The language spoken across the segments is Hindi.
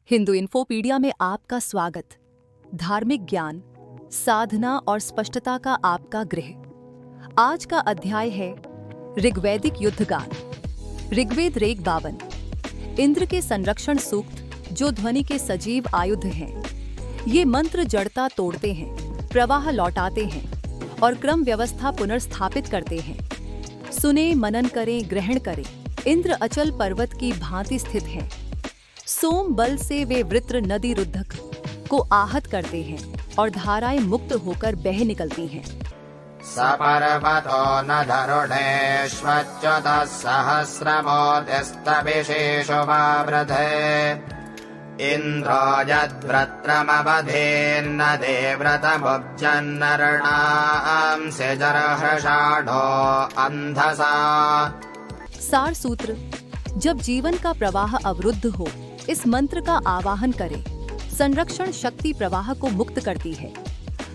हिंदू इन्फोपीडिया में आपका स्वागत। धार्मिक ज्ञान, साधना और स्पष्टता का आपका गृह। आज का अध्याय है ऋग्वैदिक युद्धगान। ऋग्वेद रेग 52। इंद्र के संरक्षण सूक्त, जो ध्वनि के सजीव आयुध हैं। ये मंत्र जड़ता तोड़ते हैं, प्रवाह लौटाते हैं और क्रम व्यवस्था पुनर्स्थापित करते हैं। सुने, मनन करें, ग्रहण करें। इंद्र अचल पर्वत की भांति स्थित हैं। सोम बल से वे वृत्र नदी रुद्धक को आहत करते हैं और धाराएं मुक्त होकर बह निकलती हैं। सपर्वतो न धरुणेष्वच्युतः सहस्रमोऽतिस्तविशेषो वावृधे इन्द्रो यद्व्रत्रमवधेन्न देव्रतमुब्जन्नरणां सिजर्हषाढो अंधसा। सार सूत्र: जब जीवन का प्रवाह अवरुद्ध हो, इस मंत्र का आवाहन करें। संरक्षण शक्ति प्रवाह को मुक्त करती है।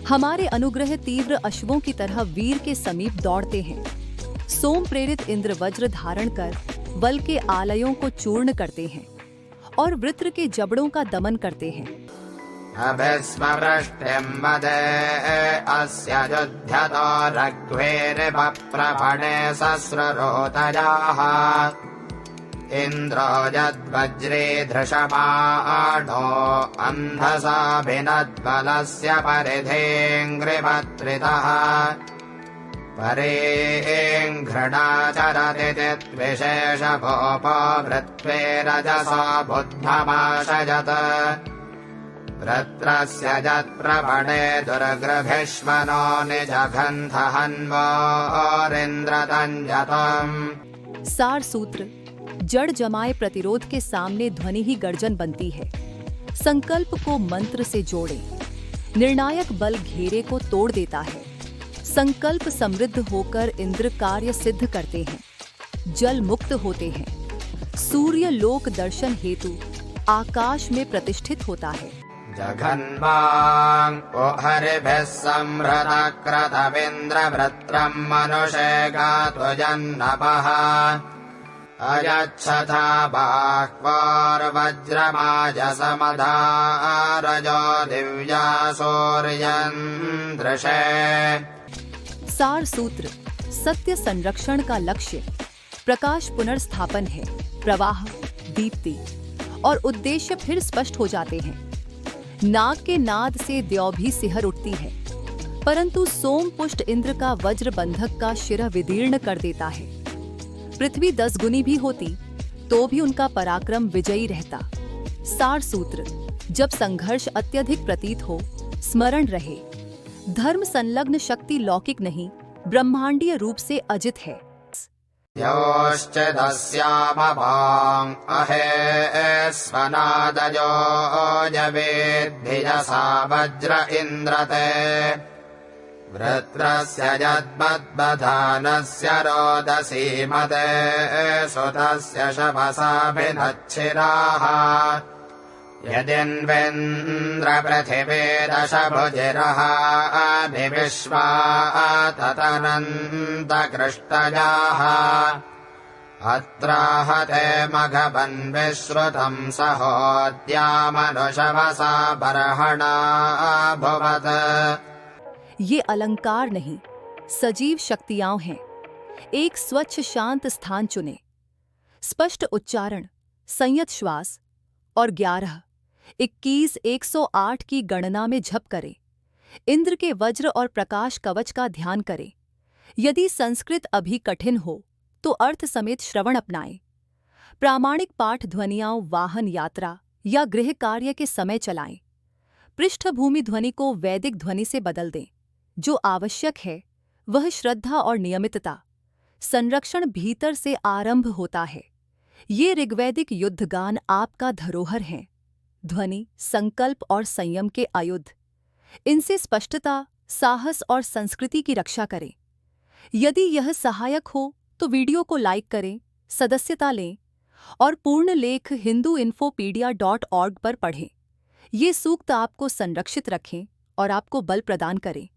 हमारे अनुग्रह तीव्र अश्वों की तरह वीर के समीप दौड़ते हैं। सोम प्रेरित इंद्र वज्र धारण कर बल के आलयों को चूर्ण करते हैं और वृत्र के जबड़ों का दमन करते हैं। अभिस्मवृष्टिं वदे अस्य युध्यतो रघ्वेर्भप्रपणे सस्ररोतजाः इन्द्रो यद्वज्रे धृषमाणो अन्धसाभिनद्बलस्य परिधेऽङ्घ्रिभत्रितः परेऽङ्घृणाचरति चिद्विशेषभोपवृत्वे रजसा बुद्धमाशयत् वृत्रस्य यत्प्रपणे दुर्गृभिष्मनो निजघन्थहन्वोरिन्द्रतञ्जतम्। सार सूत्र: जड़ जमाए प्रतिरोध के सामने ध्वनि ही गर्जन बनती है। संकल्प को मंत्र से जोड़े। निर्णायक बल घेरे को तोड़ देता है। संकल्प समृद्ध होकर इंद्र कार्य सिद्ध करते हैं। जल मुक्त होते हैं। सूर्य लोक दर्शन हेतु आकाश में प्रतिष्ठित होता है। जघन्वां हरिभिः संभृतक्रतविन्द्रवृत्रं मनुषे गात्वजन्नपः अयच्छथा बाह्वार्वज्रमाजसमधारजो दिव्यासूर्यन्दृशे। सार सूत्र: सत्य संरक्षण का लक्ष्य प्रकाश पुनर्स्थापन है। प्रवाह, दीप्ति और उद्देश्य फिर स्पष्ट हो जाते हैं। नाग के नाद से द्यौ भी सिहर उठती है, परंतु सोम पुष्ट इंद्र का वज्र बंधक का शिरः विदीर्ण कर देता है। पृथ्वी 10 गुनी भी होती तो भी उनका पराक्रम विजयी रहता। सार सूत्र: जब संघर्ष अत्यधिक प्रतीत हो, स्मरण रहे, धर्म संलग्न शक्ति लौकिक नहीं, ब्रह्मांडीय रूप से अजित है। योश्चिदस्यामभां अहे स्वनादजो जवेद्भिजसा वज्र इन्द्रते वृत्रस्य यद्मद्बधानस्य रोदसीमते सुतस्य शवसाभिनच्छिराः यदिन्वेन्द्रपृथिवीदशभुजिरः अभिविश्वा ततनन्तकृष्टजाः अत्राहते मघवन्विश्रुतं सहोद्यामनुशवसा बर्हणा भुवत्। ये अलंकार नहीं, सजीव शक्तियां हैं। एक स्वच्छ शांत स्थान चुने। स्पष्ट उच्चारण, संयत श्वास और 11, 21, 108 की गणना में झप करें। इंद्र के वज्र और प्रकाश कवच का ध्यान करें। यदि संस्कृत अभी कठिन हो तो अर्थ समेत श्रवण अपनाएं। प्रामाणिक पाठ ध्वनियां वाहन यात्रा या गृह कार्य के समय चलाएं। पृष्ठभूमि ध्वनि को वैदिक ध्वनि से बदल दें। जो आवश्यक है वह श्रद्धा और नियमितता। संरक्षण भीतर से आरंभ होता है। ये ऋग्वैदिक युद्धगान आपका धरोहर हैं। ध्वनि, संकल्प और संयम के आयुध। इनसे स्पष्टता, साहस और संस्कृति की रक्षा करें। यदि यह सहायक हो तो वीडियो को लाइक करें, सदस्यता लें और पूर्ण लेख hinduinfopedia.org पर पढ़ें। ये सूक्त आपको संरक्षित रखें और आपको बल प्रदान करें।